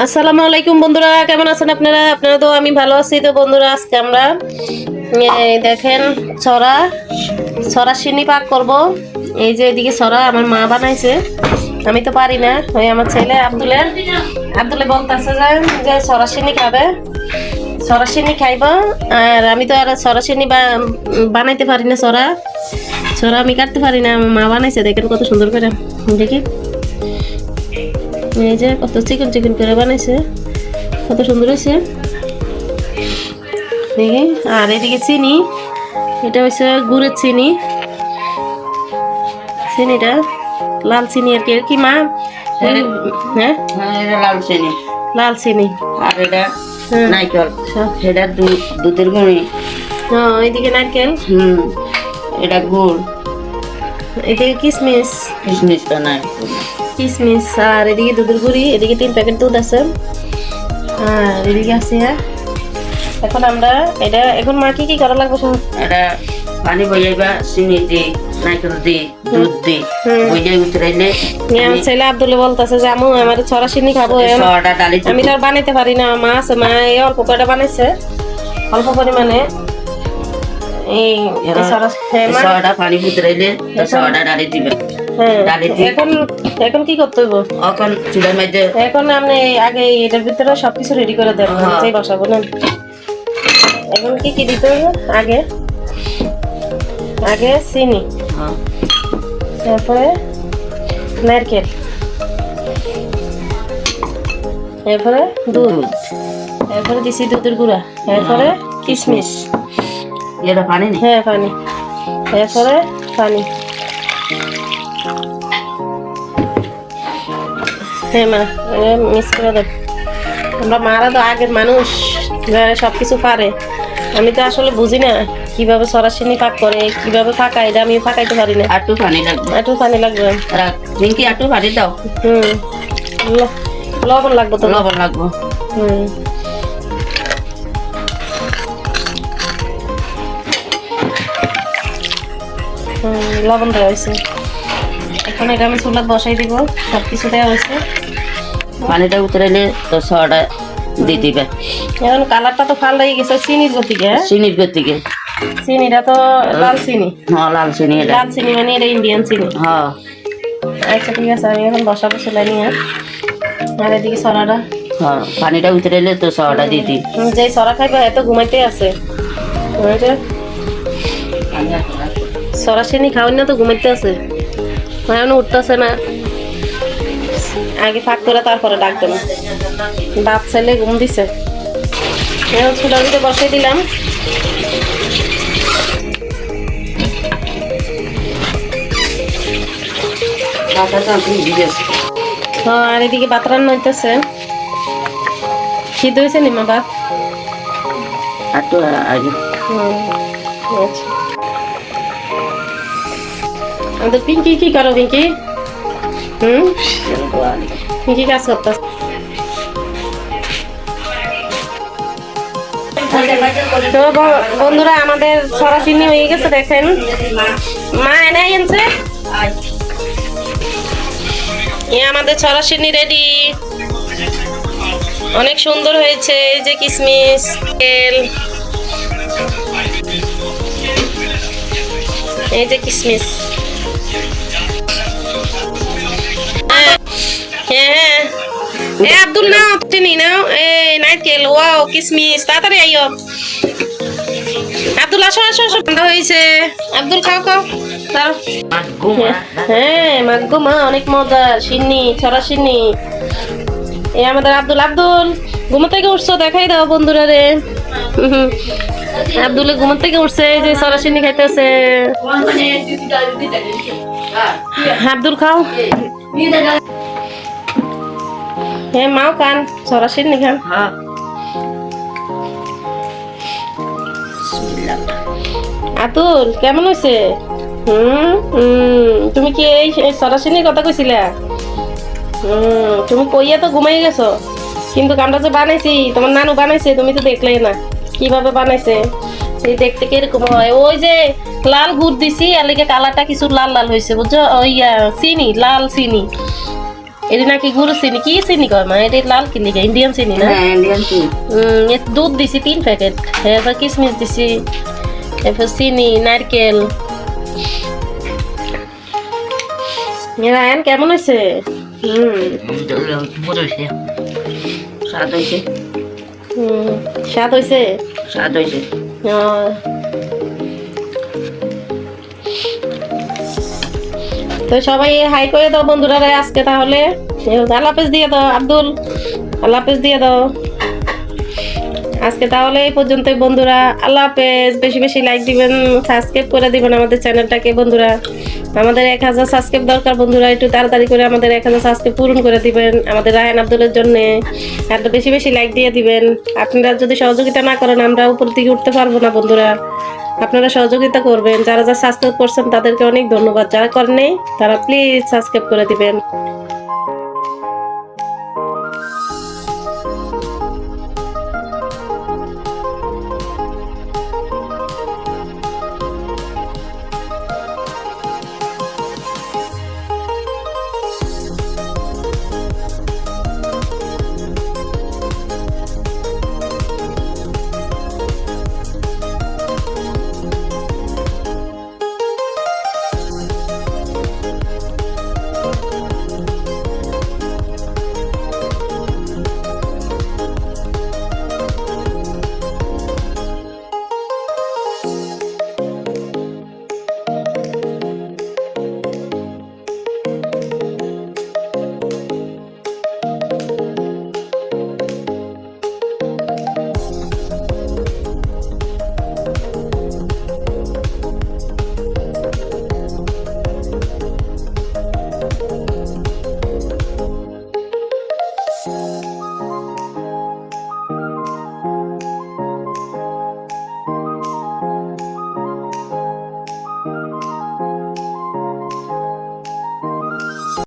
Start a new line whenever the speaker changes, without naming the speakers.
আসসালামু আলাইকুম বন্ধুরা, কেমন আছেন আপনারা? আপনারা তো আমি ভালো আছি। তো বন্ধুরা, আজকে আমরা দেখেন ছড়া ছড়া চিনি পাক করব। এই যে এদিকে ছড়া আমার মা বানাইছে, আমি তো পারি না। ওই আমার ছেলে আব্দুলে বলতেছে যে ছড়া চিনি খাবে, ছড়া চিনি খাইব। আর আমি তো আর ছড়া চিনি বানাইতে পারি না। ছড়া আমি কাটতে পারি না, আমার মা বানাইছে। দেখেন কত সুন্দর করে, দেখি এই যে কত চিকন চিকন করে বানাইছে, কত সুন্দর হয়েছে দেখি। আর এদিকে চিনি, এটা হচ্ছে গুড়ের চিনিটা লাল চিনি আর কি মা? হ্যাঁ, লাল চিনি।
আর এটা নারকেল, এটা দুধের গুঁড়ি।
এইদিকে নারকেল,
এটা গুড়,
এদিকে কিশমিশ। আর এদিকে দুধের গুঁড়ি, এদিকে 3 প্যাকেট দুধ আছে। আর এদিকে আছে এখন আমরা এখন মা কি করা লাগবে?
এটা পানি বইয়াইবা, চিনি দি, নারকেল দি, দুধ দি, বইয়াই উতরাইলে।
আমার ছেলে আব্দুল বলতেছে যে আমু আমার ছড়া চিনি খাবো। আমি তো আর বানাইতে পারি না। মা আছে, মা এই অল্প কয়টা বানাইছে, অল্প পরিমাণে। এই
ছড়া পানি উতরাইলে ছড়া ডালি দিবে।
এখন কি করতে হইব?
এখন চুলার মধ্যে
এখন আপনি আগে এটার ভিতরে সবকিছু রেডি করে দেন, সেই বসাবো না। এখন কি কি দিতে হইব? আগে চিনি, তারপরে নারকেল, এরপরে দুধ, এরপরে দিছি দুধের গুঁড়া, এরপরে কিশমিশ,
এটা পানি নেই।
হ্যাঁ পানি, এরপরে পানি। হ্যাঁ মা, মিক্স করে দেব। আমরা মারা তো আগের মানুষ, যারা সবকিছু পারে। আমি তো আসলে বুঝি না কিভাবে সরাসরি পাক করে, কিভাবে পাকায়। এটা আমি পাকাইতে পারি না।
একটু পানি লাগবে,
একটু পানি লাগবে।
রিঙ্কি একটু পানি দাও।
লবণ লাগবে তো?
লবণ লাগবে।
লবণ দেওয়া হয়েছে। এখন এটা আমি চুলাত বসাই দিব। সবকিছু দেওয়া হয়েছে।
পানিটা উতরাইলে তো ছড়াটা দিয়ে দিবে।
এখন কালারটা তো ফাল হয়ে গেছে চিনির গতিকে। চিনিটা তো লাল চিনি।
হ্যাঁ, লাল চিনি।
লাল চিনি মানে এটা ইন্ডিয়ান চিনি।
হ্যাঁ,
আচ্ছা ঠিক আছে, আমি এখন বসাবো চুলাই নিয়ে। আর এদিকে ছড়াটা,
হ্যাঁ, পানিটা উতরাইলে তো ছড়াটা দিয়ে দিই।
যে ছড়া খাইবে এত ঘুমাইতে আছে। ছড়া চিনি খাওয়াই না তো ঘুমাইতে আছে, এখন উঠতেছে না। আগে ফাঁক করে তারপরে ডাক দেব। বাপ ছেলে ঘুম দিছে। এখন চুলার ভিতরে বসাই দিলাম। আর এদিকে ভাত রান্না হইতেছে। সিদ্ধ হয়েছে নি মা ভাত? আমাদের পিঙ্কি কি করো? পিঙ্কি পিঙ্কি কাজ করতেছে। তো বন্ধুরা, আমাদের সরাসরি হয়ে গেছে। দেখেন মা এনে আনছে, আমাদের সরাসরি রেডি। অনেক সুন্দর হয়েছে। এই যে কিশমিশ, তেল, এই যে কিশমিশ। হ্যাঁ আব্দুল নাও, চিনি নাও, এই নারকেল, ওয়াও কিশমিশ। তাড়াতাড়ি আইও আব্দুল, আসো আসো আসো। ঠান্ডা হয়েছে। আব্দুল খাও খাও। হ্যাঁ মাগো মা, অনেক মজার সিন্নি, ছড়া সিন্নি। এই আমাদের আব্দুল ঘুমো থেকে উঠছো, দেখাই দাও বন্ধুরা রে। আব্দুল ঘুমো থেকে উঠছে, যে ছড়া সিন্নি খাইতেছে। আব্দুল খাও। হ্যাঁ মাও খান, ছড়া সিন্নি খান। আতুল কেমন হয়েছে? তুমি কি এই সরাসরি কথা কইছিলা? তুমি কইয়া তো ঘুমাই গেছো, কিন্তু আমরা যে বানাইছি, তোমার নানু বানাইছে, তুমি তো দেখলে না কিভাবে বানাইছে। এই দেখতে কিরকম হয়। ওই যে লাল গুড় দিছি, আর কালারটা কিছু লাল লাল হয়েছে, বুঝছো? ওই চিনি, লাল চিনি। এটা নাকি গুরু চিনি কি চিনি কয় মা এটা লাল কিনি ইন্ডিয়ান চিনি না
হ্যাঁ ইন্ডিয়ান চিনি
দুধ দিছি 3 প্যাকেট এরপর কিশমিশ দিছি এরপর চিনি নারকেল রায়ান কেমন হয়েছে
স্বাদ হয়েছে
স্বাদ হয়েছে
স্বাদ হয়েছে
তো সবাই হাই করে দাও বন্ধুরা আজকে তাহলে আল্লাহ হাফেজ দিয়ে দাও আব্দুল আল্লাহ হাফেজ দিয়ে দাও আজকে তাহলে এই পর্যন্তই বন্ধুরা আল্লাহ হাফেজ বেশি বেশি লাইক দিবেন সাবস্ক্রাইব করে দিবেন আমাদের চ্যানেলটাকে বন্ধুরা আমাদের 1000 সাবস্ক্রাইব দরকার বন্ধুরা একটু তাড়াতাড়ি করে আমাদের 1000 সাবস্ক্রাইব পূরণ করে দিবেন আমাদের রায়হান আব্দুলের জন্য এত বেশি বেশি লাইক দিয়ে দিবেন আপনারা যদি সহযোগিতা না করেন আমরা উপর দিকে উঠতে পারবো না বন্ধুরা আপনারা সহযোগিতা করবেন যারা যারা সাবস্ক্রাইব করছেন তাদেরকে অনেক ধন্যবাদ যারা করেন নাই তারা প্লিজ সাবস্ক্রাইব করে দিবেন